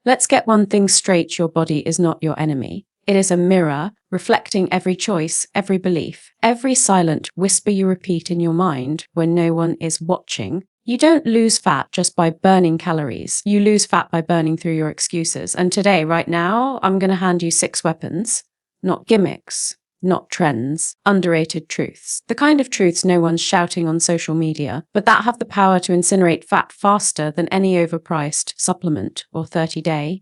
Let's get one thing straight: your body is not your enemy. It is a mirror reflecting every choice, every belief, every silent whisper you repeat in your mind when no one is watching. You don't lose fat just by burning calories. You lose fat by burning through your excuses. And today, right now, I'm going to hand you 6 weapons, not gimmicks, not trends, underrated truths. The kind of truths no one's shouting on social media, but that have the power to incinerate fat faster than any overpriced supplement or 30-day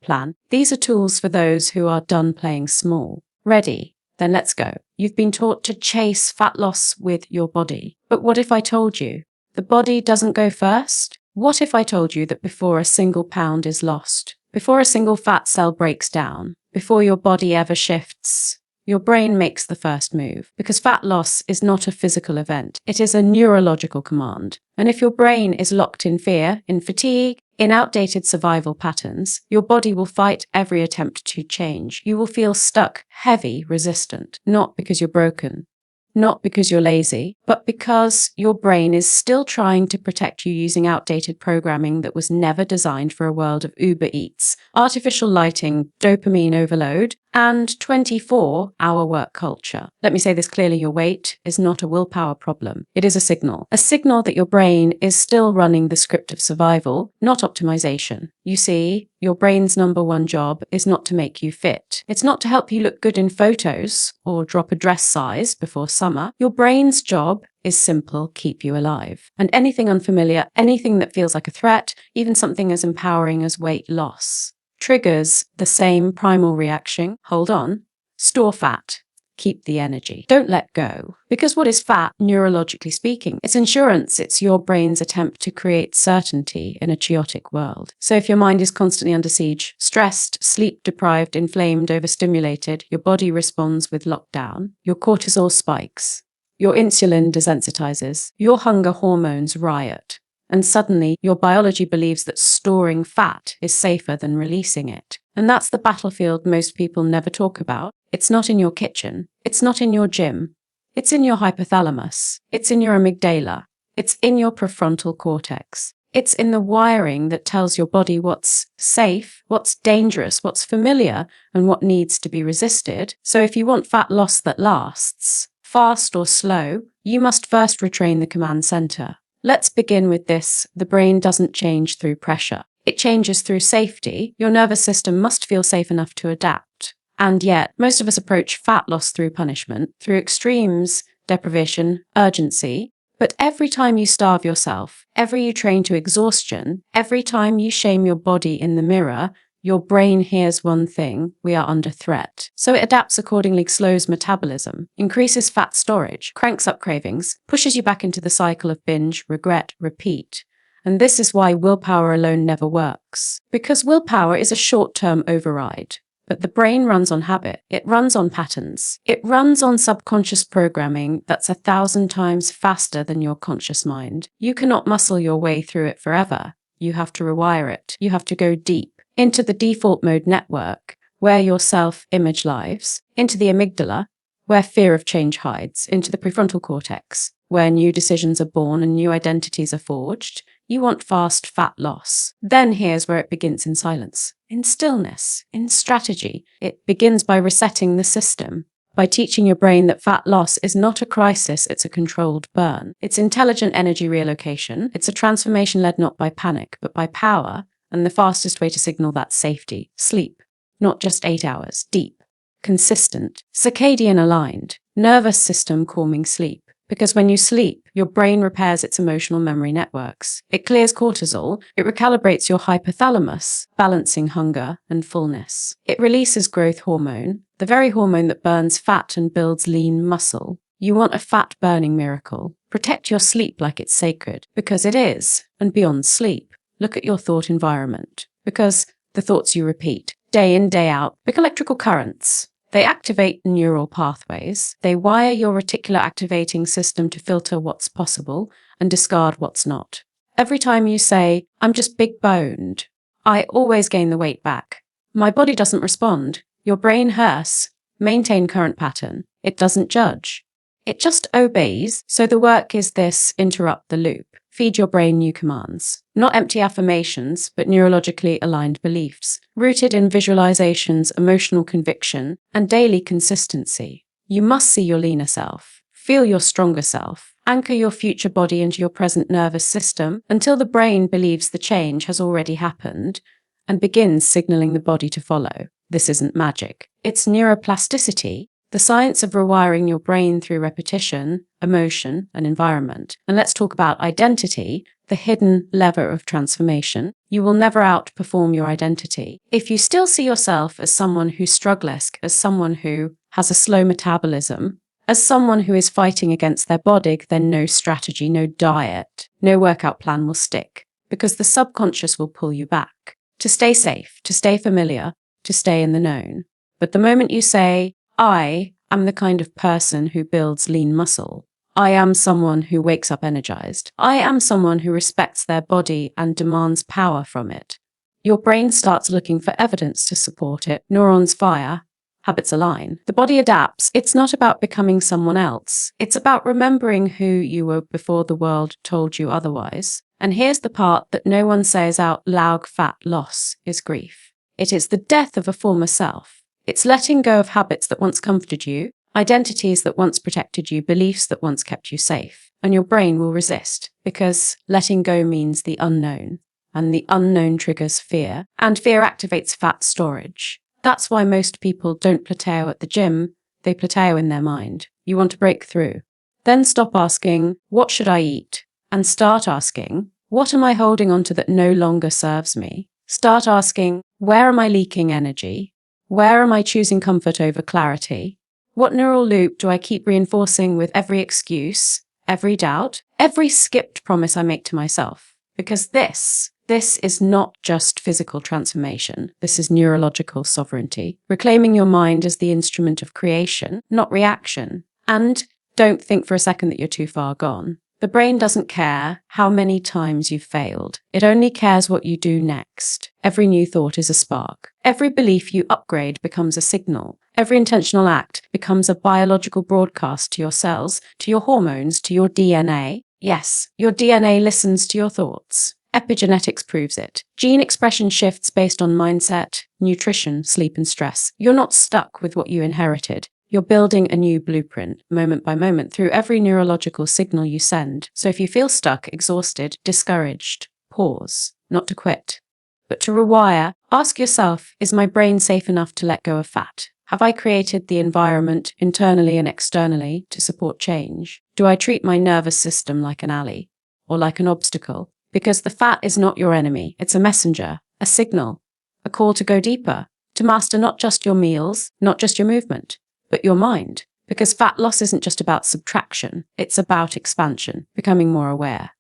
plan. These are tools for those who are done playing small. Ready? Then let's go. You've been taught to chase fat loss with your body. But what if I told you the body doesn't go first? What if I told you that before a single pound is lost, before a single fat cell breaks down, before your body ever shifts, your brain makes the first move? Because fat loss is not a physical event. It is a neurological command. And if your brain is locked in fear, in fatigue, in outdated survival patterns, your body will fight every attempt to change. You will feel stuck, heavy, resistant, not because you're broken, not because you're lazy, but because your brain is still trying to protect you using outdated programming that was never designed for a world of Uber Eats, artificial lighting, dopamine overload, and 24-hour work culture. Let me say this clearly: your weight is not a willpower problem. It is a signal that your brain is still running the script of survival, not optimization. You see, your brain's number one job is not to make you fit. It's not to help you look good in photos or drop a dress size before summer. Your brain's job is simple: keep you alive. And anything unfamiliar, anything that feels like a threat, even something as empowering as weight loss, triggers the same primal reaction. Hold on, store fat, keep the energy, don't let go. Because what is fat, neurologically speaking? It's insurance. It's your brain's attempt to create certainty in a chaotic world. So if your mind is constantly under siege, stressed, sleep deprived, inflamed, overstimulated, your body responds with lockdown. Your cortisol spikes, your insulin desensitizes, your hunger hormones riot. And suddenly, your biology believes that storing fat is safer than releasing it. And that's the battlefield most people never talk about. It's not in your kitchen. It's not in your gym. It's in your hypothalamus. It's in your amygdala. It's in your prefrontal cortex. It's in the wiring that tells your body what's safe, what's dangerous, what's familiar, and what needs to be resisted. So if you want fat loss that lasts, fast or slow, you must first retrain the command center. Let's begin with this: the brain doesn't change through pressure. It changes through safety. Your nervous system must feel safe enough to adapt. And yet, most of us approach fat loss through punishment, through extremes, deprivation, urgency. But every time you starve yourself, every you train to exhaustion, every time you shame your body in the mirror, your brain hears one thing: we are under threat. So it adapts accordingly, slows metabolism, increases fat storage, cranks up cravings, pushes you back into the cycle of binge, regret, repeat. And this is why willpower alone never works. Because willpower is a short-term override. But the brain runs on habit. It runs on patterns. It runs on subconscious programming that's 1,000 times faster than your conscious mind. You cannot muscle your way through it forever. You have to rewire it. You have to go deep into the default mode network, where your self-image lives, into the amygdala, where fear of change hides, into the prefrontal cortex, where new decisions are born and new identities are forged. You want fast fat loss. Then here's where it begins: in silence, in stillness, in strategy. It begins by resetting the system, by teaching your brain that fat loss is not a crisis, it's a controlled burn. It's intelligent energy relocation. It's a transformation led not by panic, but by power. And the fastest way to signal that's safety: sleep. Not just 8 hours, deep, consistent, circadian aligned, nervous system calming sleep. Because when you sleep, your brain repairs its emotional memory networks. It clears cortisol. It recalibrates your hypothalamus, balancing hunger and fullness. It releases growth hormone, the very hormone that burns fat and builds lean muscle. You want a fat-burning miracle. Protect your sleep like it's sacred, because it is. And beyond sleep, look at your thought environment, because the thoughts you repeat, day in, day out, like electrical currents. They activate neural pathways. They wire your reticular activating system to filter what's possible and discard what's not. Every time you say, "I'm just big-boned. I always gain the weight back. My body doesn't respond." Your brain hears, maintain current pattern. It doesn't judge. It just obeys. So the work is this: interrupt the loop. Feed your brain new commands. Not empty affirmations, but neurologically aligned beliefs, rooted in visualizations, emotional conviction, and daily consistency. You must see your leaner self, feel your stronger self, anchor your future body into your present nervous system until the brain believes the change has already happened and begins signaling the body to follow. This isn't magic. It's neuroplasticity, the science of rewiring your brain through repetition, emotion, and environment. And let's talk about identity, the hidden lever of transformation. You will never outperform your identity. If you still see yourself as someone who's struggles, as someone who has a slow metabolism, as someone who is fighting against their body, then no strategy, no diet, no workout plan will stick, because the subconscious will pull you back to stay safe, to stay familiar, to stay in the known. But the moment you say, I am the kind of person who builds lean muscle, I am someone who wakes up energized, I am someone who respects their body and demands power from it, your brain starts looking for evidence to support it. Neurons fire, habits align. The body adapts. It's not about becoming someone else. It's about remembering who you were before the world told you otherwise. And here's the part that no one says out loud: fat loss is grief. It is the death of a former self. It's letting go of habits that once comforted you, identities that once protected you, beliefs that once kept you safe. And your brain will resist, because letting go means the unknown. And the unknown triggers fear. And fear activates fat storage. That's why most people don't plateau at the gym, they plateau in their mind. You want to break through. Then stop asking, what should I eat? And start asking, what am I holding onto that no longer serves me? Start asking, where am I leaking energy? Where am I choosing comfort over clarity? What neural loop do I keep reinforcing with every excuse, every doubt, every skipped promise I make to myself? Because this is not just physical transformation. This is neurological sovereignty. Reclaiming your mind as the instrument of creation, not reaction. And don't think for a second that you're too far gone. The brain doesn't care how many times you've failed. It only cares what you do next. Every new thought is a spark. Every belief you upgrade becomes a signal. Every intentional act becomes a biological broadcast to your cells, to your hormones, to your DNA. Yes, your DNA listens to your thoughts. Epigenetics proves it. Gene expression shifts based on mindset, nutrition, sleep, and stress. You're not stuck with what you inherited. You're building a new blueprint, moment by moment, through every neurological signal you send. So if you feel stuck, exhausted, discouraged, pause. Not to quit, but to rewire. Ask yourself, is my brain safe enough to let go of fat? Have I created the environment, internally and externally, to support change? Do I treat my nervous system like an ally or like an obstacle? Because the fat is not your enemy. It's a messenger, a signal, a call to go deeper, to master not just your meals, not just your movement, but your mind. Because fat loss isn't just about subtraction. It's about expansion, becoming more aware,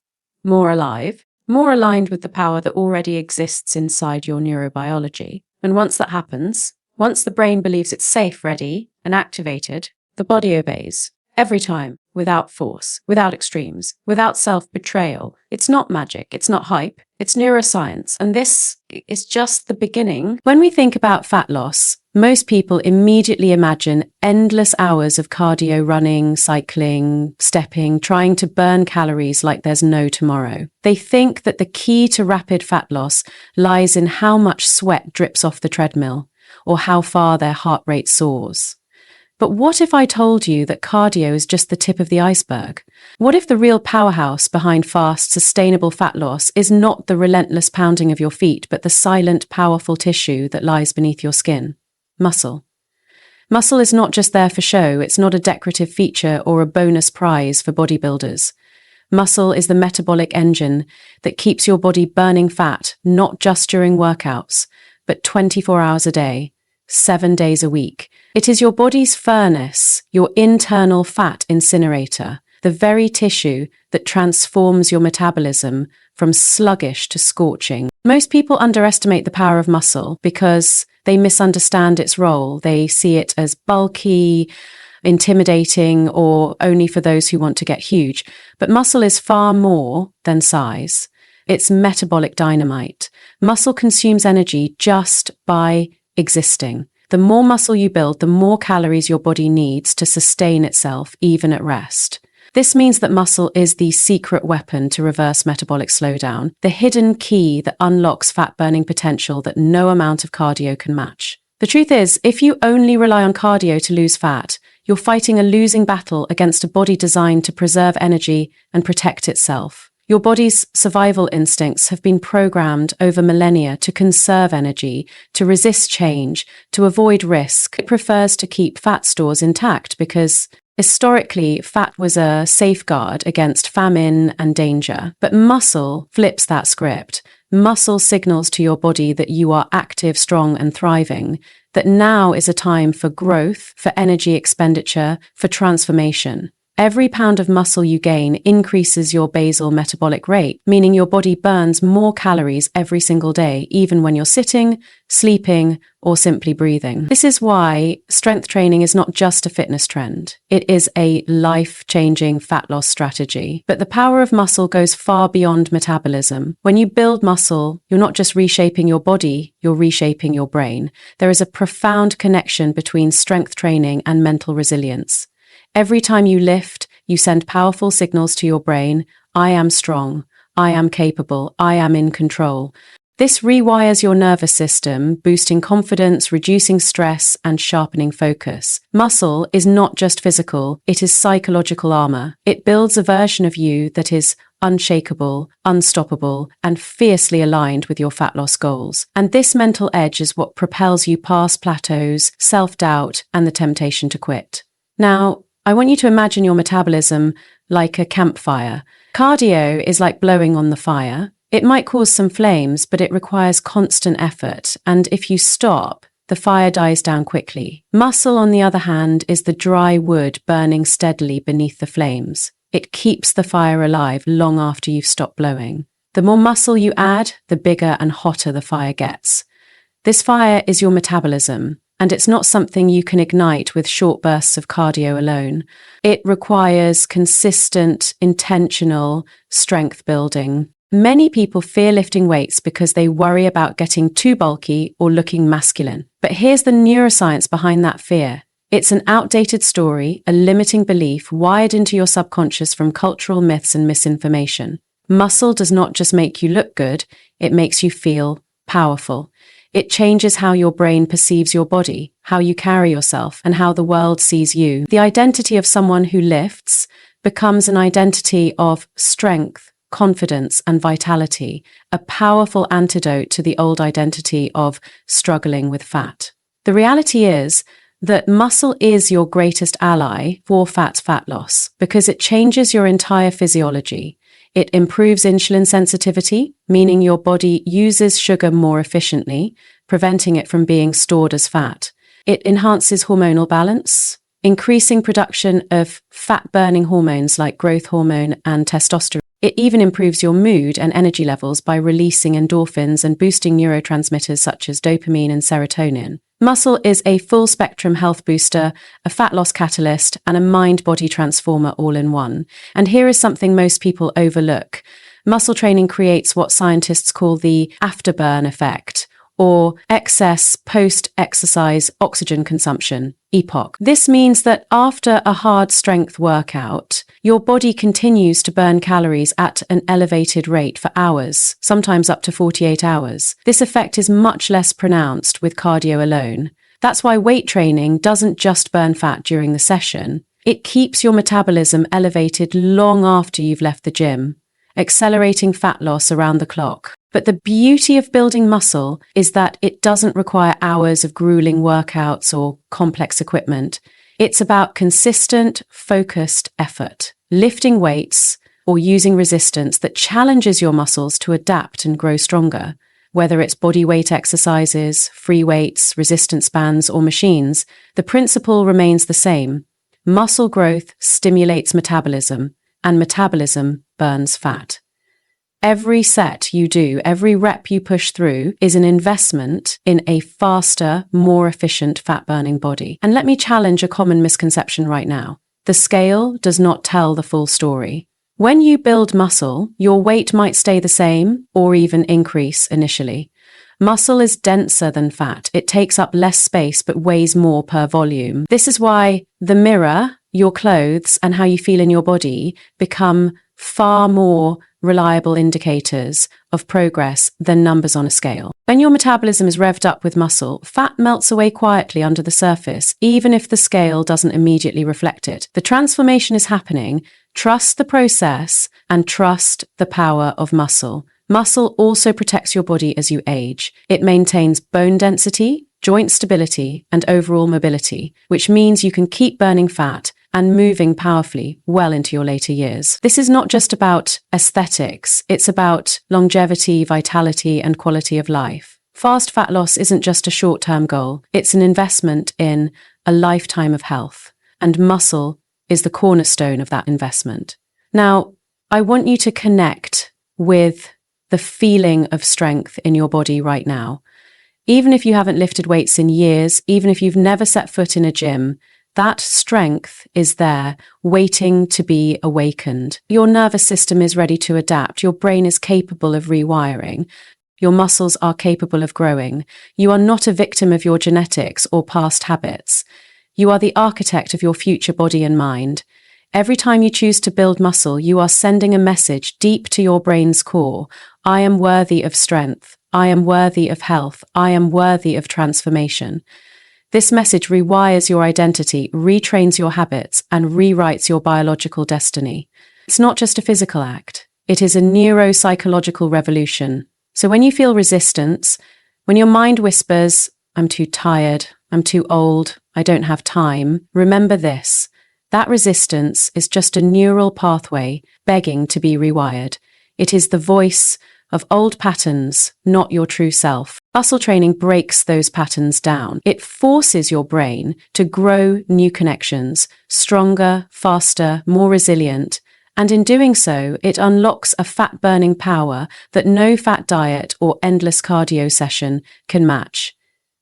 more alive, more aligned with the power that already exists inside your neurobiology. And once that happens, once the brain believes it's safe, ready, and activated, the body obeys. Every time, without force, without extremes, without self-betrayal. It's not magic, it's not hype, it's neuroscience. And this is just the beginning. When we think about fat loss, most people immediately imagine endless hours of cardio, running, cycling, stepping, trying to burn calories like there's no tomorrow. They think that the key to rapid fat loss lies in how much sweat drips off the treadmill or how far their heart rate soars. But what if I told you that cardio is just the tip of the iceberg? What if the real powerhouse behind fast, sustainable fat loss is not the relentless pounding of your feet, but the silent, powerful tissue that lies beneath your skin? Muscle. Muscle is not just there for show. It's not a decorative feature or a bonus prize for bodybuilders. Muscle is the metabolic engine that keeps your body burning fat, not just during workouts, but 24 hours a day, 7 days a week. It is your body's furnace, your internal fat incinerator, the very tissue that transforms your metabolism from sluggish to scorching. Most people underestimate the power of muscle because they misunderstand its role. They see it as bulky, intimidating, or only for those who want to get huge. But muscle is far more than size. It's metabolic dynamite. Muscle consumes energy just by existing. The more muscle you build, the more calories your body needs to sustain itself, even at rest. This means that muscle is the secret weapon to reverse metabolic slowdown, the hidden key that unlocks fat-burning potential that no amount of cardio can match. The truth is, if you only rely on cardio to lose fat, you're fighting a losing battle against a body designed to preserve energy and protect itself. Your body's survival instincts have been programmed over millennia to conserve energy, to resist change, to avoid risk. It prefers to keep fat stores intact because historically, fat was a safeguard against famine and danger. But muscle flips that script. Muscle signals to your body that you are active, strong, and thriving, that now is a time for growth, for energy expenditure, for transformation. Every pound of muscle you gain increases your basal metabolic rate, meaning your body burns more calories every single day, even when you're sitting, sleeping, or simply breathing. This is why strength training is not just a fitness trend. It is a life-changing fat loss strategy. But the power of muscle goes far beyond metabolism. When you build muscle, you're not just reshaping your body, you're reshaping your brain. There is a profound connection between strength training and mental resilience. Every time you lift, you send powerful signals to your brain. I am strong. I am capable. I am in control. This rewires your nervous system, boosting confidence, reducing stress, and sharpening focus. Muscle is not just physical, it is psychological armor. It builds a version of you that is unshakable, unstoppable, and fiercely aligned with your fat loss goals. And this mental edge is what propels you past plateaus, self-doubt, and the temptation to quit. Now, I want you to imagine your metabolism like a campfire. Cardio is like blowing on the fire. It might cause some flames, but it requires constant effort. And if you stop, the fire dies down quickly. Muscle, on the other hand, is the dry wood burning steadily beneath the flames. It keeps the fire alive long after you've stopped blowing. The more muscle you add, the bigger and hotter the fire gets. This fire is your metabolism. And it's not something you can ignite with short bursts of cardio alone. It requires consistent, intentional strength building. Many people fear lifting weights because they worry about getting too bulky or looking masculine. But here's the neuroscience behind that fear. It's an outdated story, a limiting belief wired into your subconscious from cultural myths and misinformation. Muscle does not just make you look good, it makes you feel powerful. It changes how your brain perceives your body, how you carry yourself, and how the world sees you. The identity of someone who lifts becomes an identity of strength, confidence, and vitality, a powerful antidote to the old identity of struggling with fat. The reality is that muscle is your greatest ally for fat loss because it changes your entire physiology. It improves insulin sensitivity, meaning your body uses sugar more efficiently, preventing it from being stored as fat. It enhances hormonal balance, increasing production of fat-burning hormones like growth hormone and testosterone. It even improves your mood and energy levels by releasing endorphins and boosting neurotransmitters such as dopamine and serotonin. Muscle is a full-spectrum health booster, a fat loss catalyst, and a mind-body transformer all in one. And here is something most people overlook. Muscle training creates what scientists call the afterburn effect, or excess post-exercise oxygen consumption, EPOC. This means that after a hard strength workout, your body continues to burn calories at an elevated rate for hours, sometimes up to 48 hours. This effect is much less pronounced with cardio alone. That's why weight training doesn't just burn fat during the session. It keeps your metabolism elevated long after you've left the gym, accelerating fat loss around the clock. But the beauty of building muscle is that it doesn't require hours of grueling workouts or complex equipment. It's about consistent, focused effort, lifting weights or using resistance that challenges your muscles to adapt and grow stronger. Whether it's body weight exercises, free weights, resistance bands, or machines, the principle remains the same. Muscle growth stimulates metabolism, and metabolism burns fat. Every set you do, every rep you push through is an investment in a faster, more efficient fat-burning body. And let me challenge a common misconception right now. The scale does not tell the full story. When you build muscle, your weight might stay the same or even increase initially. Muscle is denser than fat. It takes up less space but weighs more per volume. This is why the mirror, your clothes, and how you feel in your body become far more reliable indicators of progress than numbers on a scale. When your metabolism is revved up with muscle, fat melts away quietly under the surface, even if the scale doesn't immediately reflect it. The transformation is happening. Trust the process and trust the power of muscle. Muscle also protects your body as you age. It maintains bone density, joint stability, and overall mobility, which means you can keep burning fat and moving powerfully well into your later years. This is not just about aesthetics, it's about longevity, vitality, and quality of life. Fast fat loss isn't just a short-term goal, it's an investment in a lifetime of health, and muscle is the cornerstone of that investment. Now, I want you to connect with the feeling of strength in your body right now. Even if you haven't lifted weights in years, even if you've never set foot in a gym, that strength is there, waiting to be awakened. Your nervous system is ready to adapt. Your brain is capable of rewiring. Your muscles are capable of growing. You are not a victim of your genetics or past habits. You are the architect of your future body and mind. Every time you choose to build muscle, you are sending a message deep to your brain's core. I am worthy of strength. I am worthy of health. I am worthy of transformation. This message rewires your identity, retrains your habits, and rewrites your biological destiny. It's not just a physical act. It is a neuropsychological revolution. So when you feel resistance, when your mind whispers, I'm too tired, I'm too old, I don't have time, remember this. That resistance is just a neural pathway begging to be rewired. It is the voice of old patterns, not your true self. Muscle training breaks those patterns down. It forces your brain to grow new connections, stronger, faster, more resilient. And in doing so, it unlocks a fat-burning power that no fat diet or endless cardio session can match.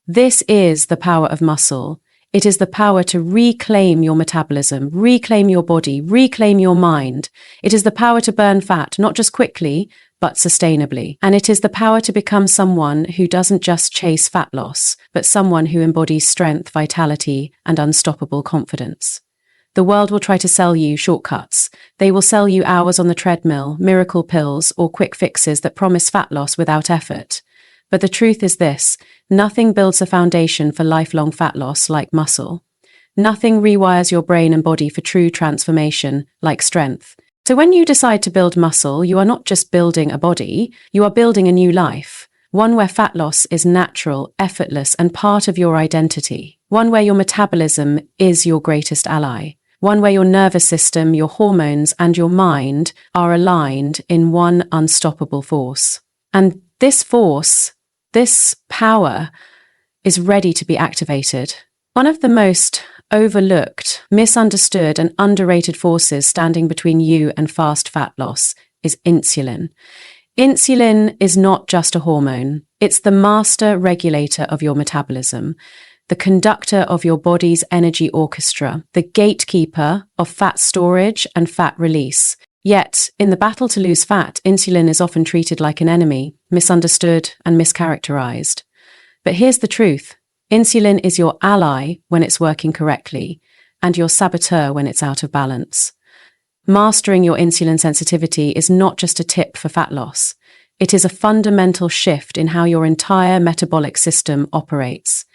This is the power of muscle. It is the power to reclaim your metabolism, reclaim your body, reclaim your mind. It is the power to burn fat, not just quickly, but sustainably. And it is the power to become someone who doesn't just chase fat loss, but someone who embodies strength, vitality, and unstoppable confidence. The world will try to sell you shortcuts. They will sell you hours on the treadmill, miracle pills, or quick fixes that promise fat loss without effort. But the truth is this: nothing builds a foundation for lifelong fat loss like muscle. Nothing rewires your brain and body for true transformation like strength. So when you decide to build muscle, you are not just building a body, you are building a new life. One where fat loss is natural, effortless, and part of your identity. One where your metabolism is your greatest ally. One where your nervous system, your hormones, and your mind are aligned in one unstoppable force. And this force, this power, is ready to be activated. One of the most overlooked, misunderstood, and underrated forces standing between you and fast fat loss is insulin. Insulin is not just a hormone. It's the master regulator of your metabolism, the conductor of your body's energy orchestra, the gatekeeper of fat storage and fat release. Yet, in the battle to lose fat, insulin is often treated like an enemy, misunderstood and mischaracterized. But here's the truth. Insulin is your ally when it's working correctly, and your saboteur when it's out of balance. Mastering your insulin sensitivity is not just a tip for fat loss. It is a fundamental shift in how your entire metabolic system operates.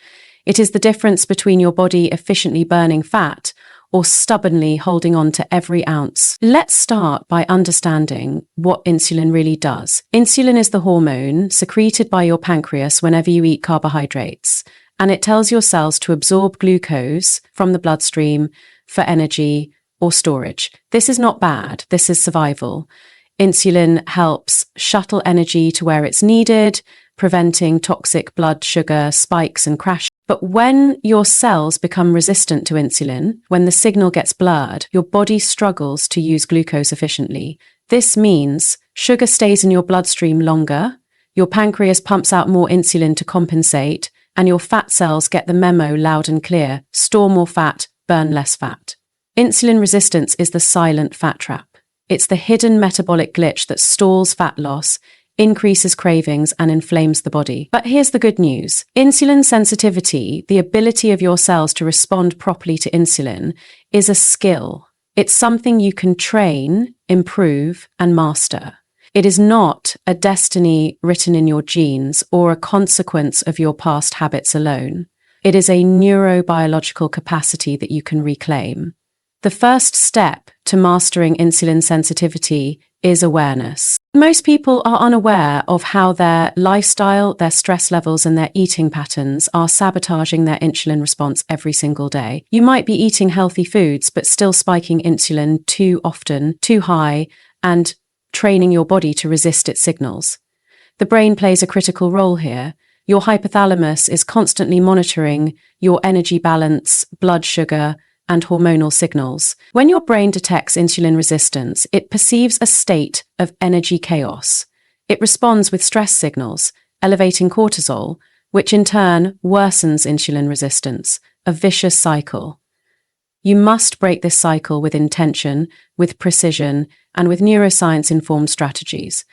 It is the difference between your body efficiently burning fat or stubbornly holding on to every ounce. Let's start by understanding what insulin really does. Insulin is the hormone secreted by your pancreas whenever you eat carbohydrates, and it tells your cells to absorb glucose from the bloodstream for energy or storage. This is not bad, this is survival. Insulin helps shuttle energy to where it's needed, preventing toxic blood sugar spikes and crashes. But when your cells become resistant to insulin, when the signal gets blurred, your body struggles to use glucose efficiently. This means sugar stays in your bloodstream longer, your pancreas pumps out more insulin to compensate, and your fat cells get the memo loud and clear: store more fat, burn less fat. Insulin resistance is the silent fat trap. It's the hidden metabolic glitch that stalls fat loss, increases cravings, and inflames the body. But here's the good news. Insulin sensitivity, the ability of your cells to respond properly to insulin, is a skill. It's something you can train, improve, and master. It is not a destiny written in your genes or a consequence of your past habits alone. It is a neurobiological capacity that you can reclaim. The first step to mastering insulin sensitivity is awareness. Most people are unaware of how their lifestyle, their stress levels, and their eating patterns are sabotaging their insulin response every single day. You might be eating healthy foods, but still spiking insulin too often, too high, and training your body to resist its signals. The brain plays a critical role here. Your hypothalamus is constantly monitoring your energy balance, blood sugar, and hormonal signals. When your brain detects insulin resistance, it perceives a state of energy chaos. It responds with stress signals, elevating cortisol, which in turn worsens insulin resistance, a vicious cycle. You must break this cycle with intention, with precision, and with neuroscience-informed strategies.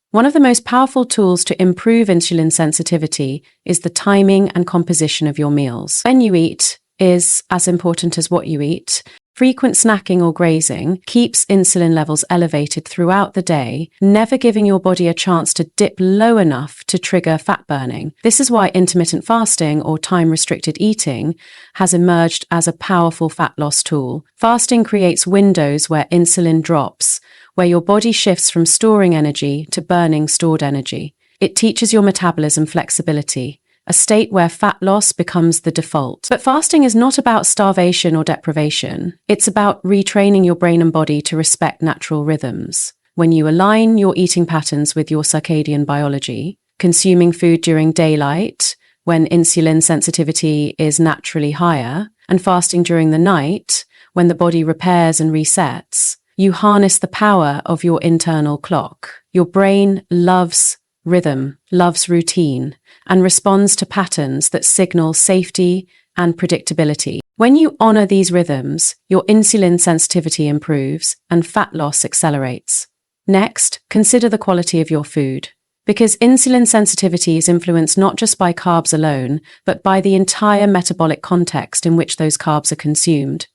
One of the most powerful tools to improve insulin sensitivity is the timing and composition of your meals. When you eat is as important as what you eat. Frequent snacking or grazing keeps insulin levels elevated throughout the day, never giving your body a chance to dip low enough to trigger fat burning. This is why intermittent fasting or time-restricted eating has emerged as a powerful fat loss tool. Fasting creates windows where insulin drops, where your body shifts from storing energy to burning stored energy. It teaches your metabolism flexibility, a state where fat loss becomes the default. But fasting is not about starvation or deprivation. It's about retraining your brain and body to respect natural rhythms. When you align your eating patterns with your circadian biology, consuming food during daylight, when insulin sensitivity is naturally higher, and fasting during the night, when the body repairs and resets, you harness the power of your internal clock. Your brain loves rhythm, loves routine, and responds to patterns that signal safety and predictability. When you honor these rhythms, your insulin sensitivity improves and fat loss accelerates. Next, consider the quality of your food. Because insulin sensitivity is influenced not just by carbs alone, but by the entire metabolic context in which those carbs are consumed.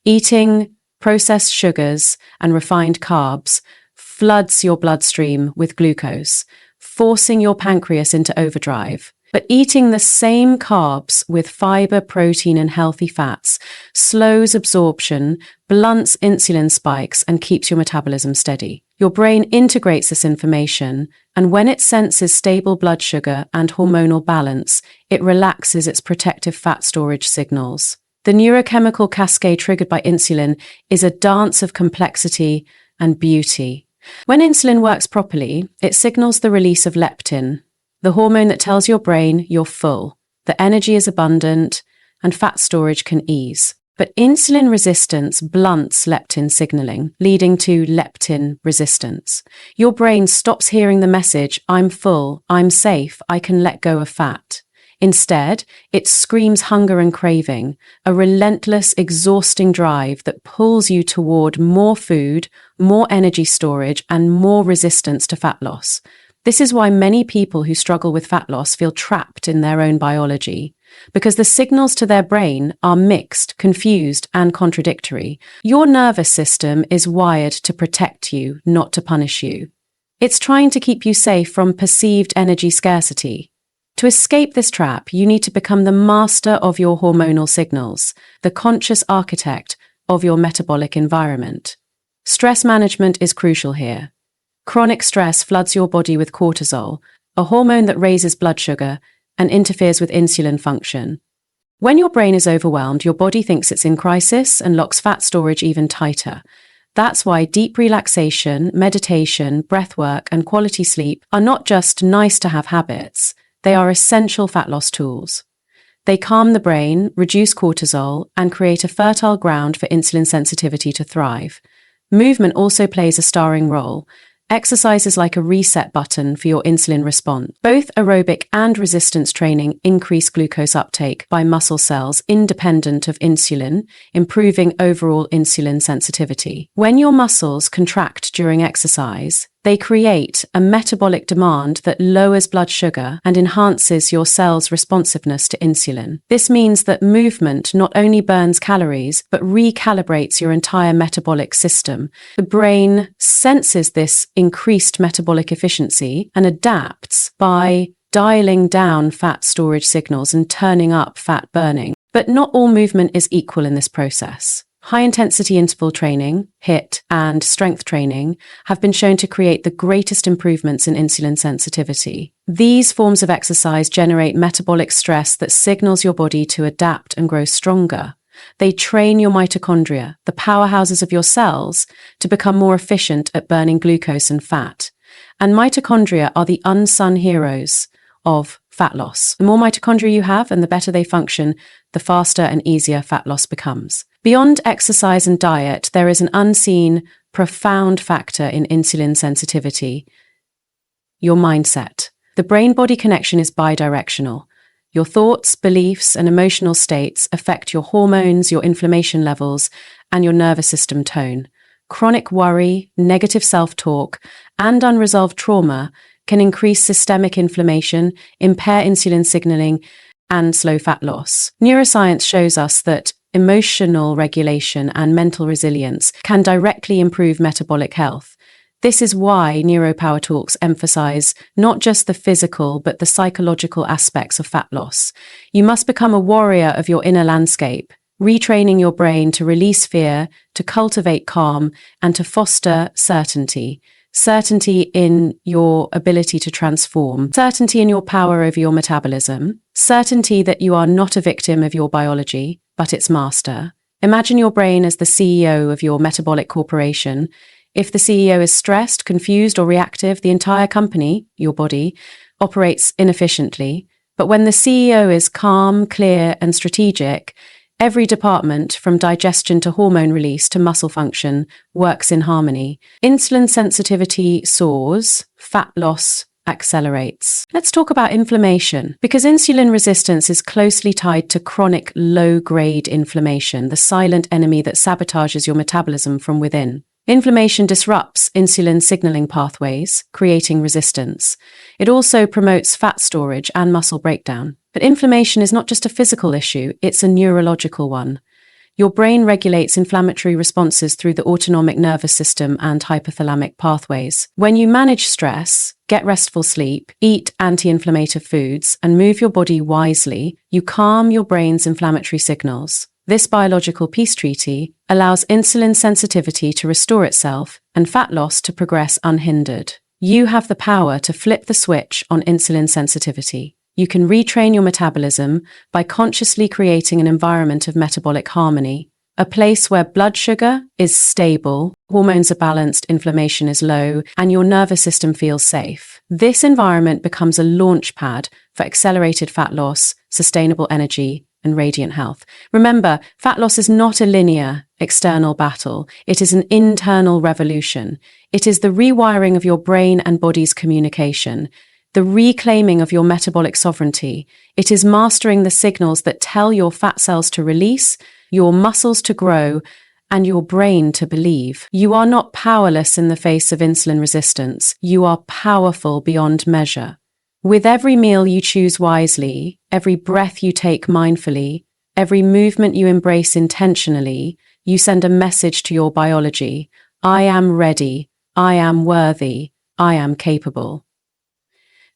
Eating processed sugars and refined carbs floods your bloodstream with glucose, forcing your pancreas into overdrive. But eating the same carbs with fiber, protein, and healthy fats slows absorption, blunts insulin spikes, and keeps your metabolism steady. Your brain integrates this information, and when it senses stable blood sugar and hormonal balance, it relaxes its protective fat storage signals. The neurochemical cascade triggered by insulin is a dance of complexity and beauty. When insulin works properly, it signals the release of leptin, the hormone that tells your brain you're full, that energy is abundant, and fat storage can ease. But insulin resistance blunts leptin signaling, leading to leptin resistance. Your brain stops hearing the message, I'm full, I'm safe, I can let go of fat. Instead, it screams hunger and craving, a relentless, exhausting drive that pulls you toward more food, more energy storage, and more resistance to fat loss. This is why many people who struggle with fat loss feel trapped in their own biology, because the signals to their brain are mixed, confused, and contradictory. Your nervous system is wired to protect you, not to punish you. It's trying to keep you safe from perceived energy scarcity. To escape this trap, you need to become the master of your hormonal signals, the conscious architect of your metabolic environment. Stress management is crucial here. Chronic stress floods your body with cortisol, a hormone that raises blood sugar and interferes with insulin function. When your brain is overwhelmed, your body thinks it's in crisis and locks fat storage even tighter. That's why deep relaxation, meditation, breathwork, and quality sleep are not just nice-to-have habits. They are essential fat loss tools. They calm the brain, reduce cortisol, and create a fertile ground for insulin sensitivity to thrive. Movement also plays a starring role. Exercise is like a reset button for your insulin response. Both aerobic and resistance training increase glucose uptake by muscle cells independent of insulin, improving overall insulin sensitivity. When your muscles contract during exercise, They create a metabolic demand that lowers blood sugar and enhances your cell's responsiveness to insulin. This means that movement not only burns calories, but recalibrates your entire metabolic system. The brain senses this increased metabolic efficiency and adapts by dialing down fat storage signals and turning up fat burning. But not all movement is equal in this process. High-intensity interval training, HIIT, and strength training have been shown to create the greatest improvements in insulin sensitivity. These forms of exercise generate metabolic stress that signals your body to adapt and grow stronger. They train your mitochondria, the powerhouses of your cells, to become more efficient at burning glucose and fat. And mitochondria are the unsung heroes of fat loss. The more mitochondria you have and the better they function, the faster and easier fat loss becomes. Beyond exercise and diet, there is an unseen, profound factor in insulin sensitivity: your mindset. The brain-body connection is bidirectional. Your thoughts, beliefs, and emotional states affect your hormones, your inflammation levels, and your nervous system tone. Chronic worry, negative self-talk, and unresolved trauma can increase systemic inflammation, impair insulin signaling, and slow fat loss. Neuroscience shows us that emotional regulation and mental resilience can directly improve metabolic health. This is why NeuroPower Talks emphasize not just the physical, but the psychological aspects of fat loss. You must become a warrior of your inner landscape, retraining your brain to release fear, to cultivate calm, and to foster certainty. Certainty in your ability to transform, certainty in your power over your metabolism, certainty that you are not a victim of your biology, but its master. Imagine your brain as the CEO of your metabolic corporation. If the CEO is stressed, confused, or reactive, the entire company, your body, operates inefficiently. But when the CEO is calm, clear, and strategic, every department, from digestion to hormone release to muscle function, works in harmony. Insulin sensitivity soars, fat loss accelerates. Let's talk about inflammation, because insulin resistance is closely tied to chronic low-grade inflammation, the silent enemy that sabotages your metabolism from within. Inflammation disrupts insulin signaling pathways, creating resistance. It also promotes fat storage and muscle breakdown. But inflammation is not just a physical issue, it's a neurological one. Your brain regulates inflammatory responses through the autonomic nervous system and hypothalamic pathways. When you manage stress, get restful sleep, eat anti-inflammatory foods, and move your body wisely, you calm your brain's inflammatory signals. This biological peace treaty allows insulin sensitivity to restore itself and fat loss to progress unhindered. You have the power to flip the switch on insulin sensitivity. You can retrain your metabolism by consciously creating an environment of metabolic harmony, a place where blood sugar is stable, hormones are balanced, inflammation is low, and your nervous system feels safe. This environment becomes a launch pad for accelerated fat loss, sustainable energy, and radiant health. Remember, fat loss is not a linear external battle. It is an internal revolution. It is the rewiring of your brain and body's communication, the reclaiming of your metabolic sovereignty. It is mastering the signals that tell your fat cells to release, your muscles to grow, and your brain to believe. You are not powerless in the face of insulin resistance. You are powerful beyond measure. With every meal you choose wisely, every breath you take mindfully, every movement you embrace intentionally, you send a message to your biology. I am ready. I am worthy. I am capable.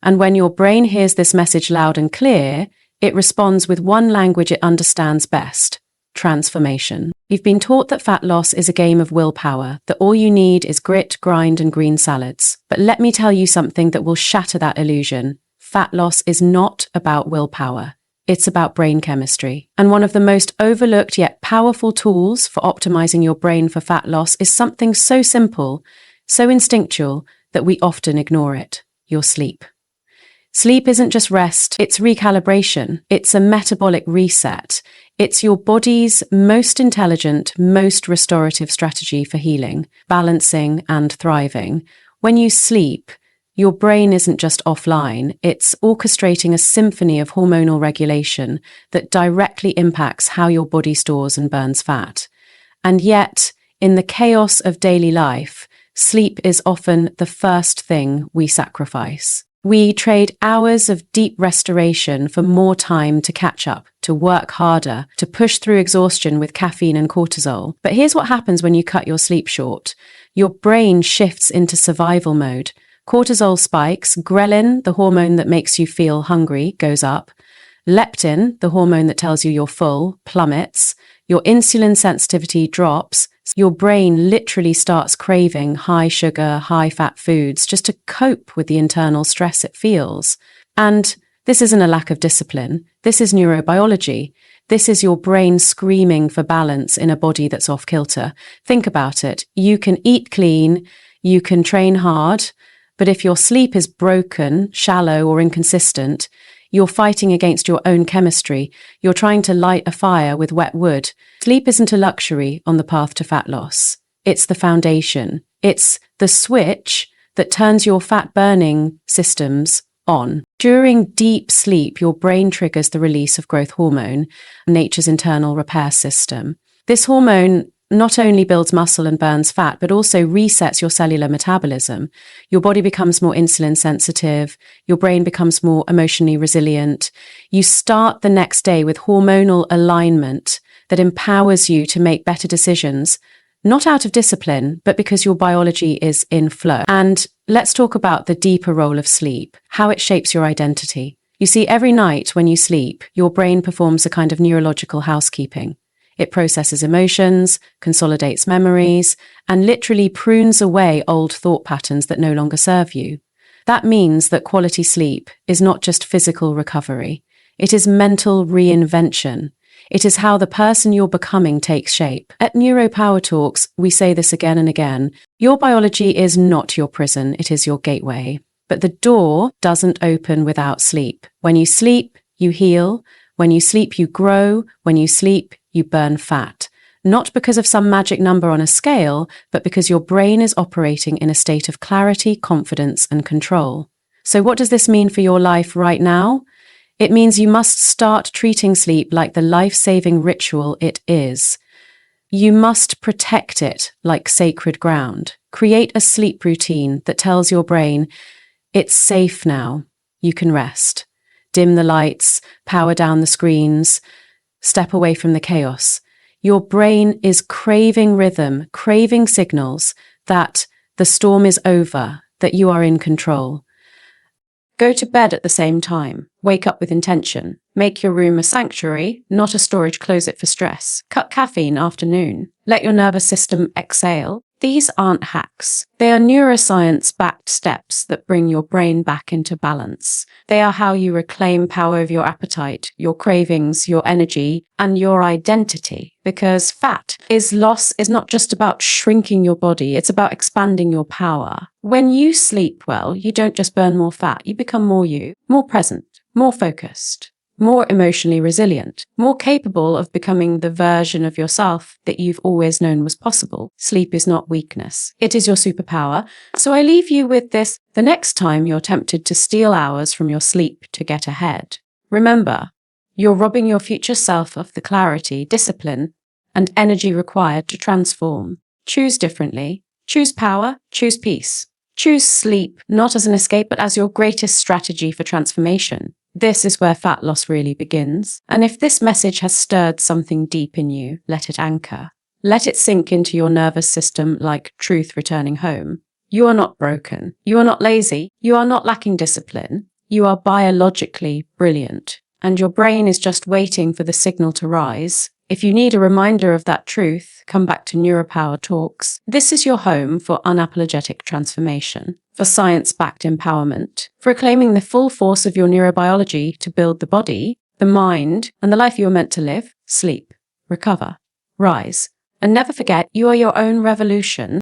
And when your brain hears this message loud and clear, it responds with one language it understands best: transformation. You've been taught that fat loss is a game of willpower, that all you need is grit, grind, and green salads. But let me tell you something that will shatter that illusion. Fat loss is not about willpower. It's about brain chemistry. And one of the most overlooked yet powerful tools for optimizing your brain for fat loss is something so simple, so instinctual, that we often ignore it: your sleep. Sleep isn't just rest, it's recalibration. It's a metabolic reset. It's your body's most intelligent, most restorative strategy for healing, balancing, and thriving. When you sleep, your brain isn't just offline, it's orchestrating a symphony of hormonal regulation that directly impacts how your body stores and burns fat. And yet, in the chaos of daily life, sleep is often the first thing we sacrifice. We trade hours of deep restoration for more time to catch up, to work harder, to push through exhaustion with caffeine and cortisol. But here's what happens when you cut your sleep short. Your brain shifts into survival mode. Cortisol spikes, ghrelin, the hormone that makes you feel hungry, goes up. Leptin, the hormone that tells you you're full, plummets. Your insulin sensitivity drops. Your brain literally starts craving high sugar, high fat foods just to cope with the internal stress it feels. And this isn't a lack of discipline. This is neurobiology. This is your brain screaming for balance in a body that's off kilter. Think about it. You can eat clean, you can train hard, but if your sleep is broken, shallow, or inconsistent, you're fighting against your own chemistry. You're trying to light a fire with wet wood. Sleep isn't a luxury on the path to fat loss. It's the foundation. It's the switch that turns your fat-burning systems on. During deep sleep, your brain triggers the release of growth hormone, nature's internal repair system. This hormone not only builds muscle and burns fat, but also resets your cellular metabolism. Your body becomes more insulin sensitive. Your brain becomes more emotionally resilient. You start the next day with hormonal alignment that empowers you to make better decisions, not out of discipline, but because your biology is in flow. And let's talk about the deeper role of sleep, how it shapes your identity. You see, every night when you sleep, your brain performs a kind of neurological housekeeping. It processes emotions, consolidates memories, and literally prunes away old thought patterns that no longer serve you. That means that quality sleep is not just physical recovery. It is mental reinvention. It is how the person you're becoming takes shape. At NeuroPower Talks, we say this again and again. Your biology is not your prison, it is your gateway. But the door doesn't open without sleep. When you sleep, you heal. When you sleep, you grow. When you sleep, you burn fat. Not because of some magic number on a scale, but because your brain is operating in a state of clarity, confidence, and control. So what does this mean for your life right now? It means you must start treating sleep like the life-saving ritual it is. You must protect it like sacred ground. Create a sleep routine that tells your brain, it's safe now, you can rest. Dim the lights, power down the screens, step away from the chaos. Your brain is craving rhythm, craving signals that the storm is over, that you are in control. Go to bed at the same time. Wake up with intention. Make your room a sanctuary, not a storage closet for stress. Cut caffeine afternoon. Let your nervous system exhale. These aren't hacks. They are neuroscience-backed steps that bring your brain back into balance. They are how you reclaim power over your appetite, your cravings, your energy, and your identity. Because fat loss is not just about shrinking your body, it's about expanding your power. When you sleep well, you don't just burn more fat, you become more you, more present, more focused, more emotionally resilient, more capable of becoming the version of yourself that you've always known was possible. Sleep is not weakness. It is your superpower. So I leave you with this. The next time you're tempted to steal hours from your sleep to get ahead, remember, you're robbing your future self of the clarity, discipline, and energy required to transform. Choose differently. Choose power. Choose peace. Choose sleep, not as an escape, but as your greatest strategy for transformation. This is where fat loss really begins. And if this message has stirred something deep in you, let it anchor. Let it sink into your nervous system like truth returning home. You are not broken. You are not lazy. You are not lacking discipline. You are biologically brilliant. And your brain is just waiting for the signal to rise. If you need a reminder of that truth, come back to NeuroPower Talks. This is your home for unapologetic transformation, for science-backed empowerment, for reclaiming the full force of your neurobiology to build the body, the mind, and the life you are meant to live. Sleep, recover, rise, and never forget you are your own revolution.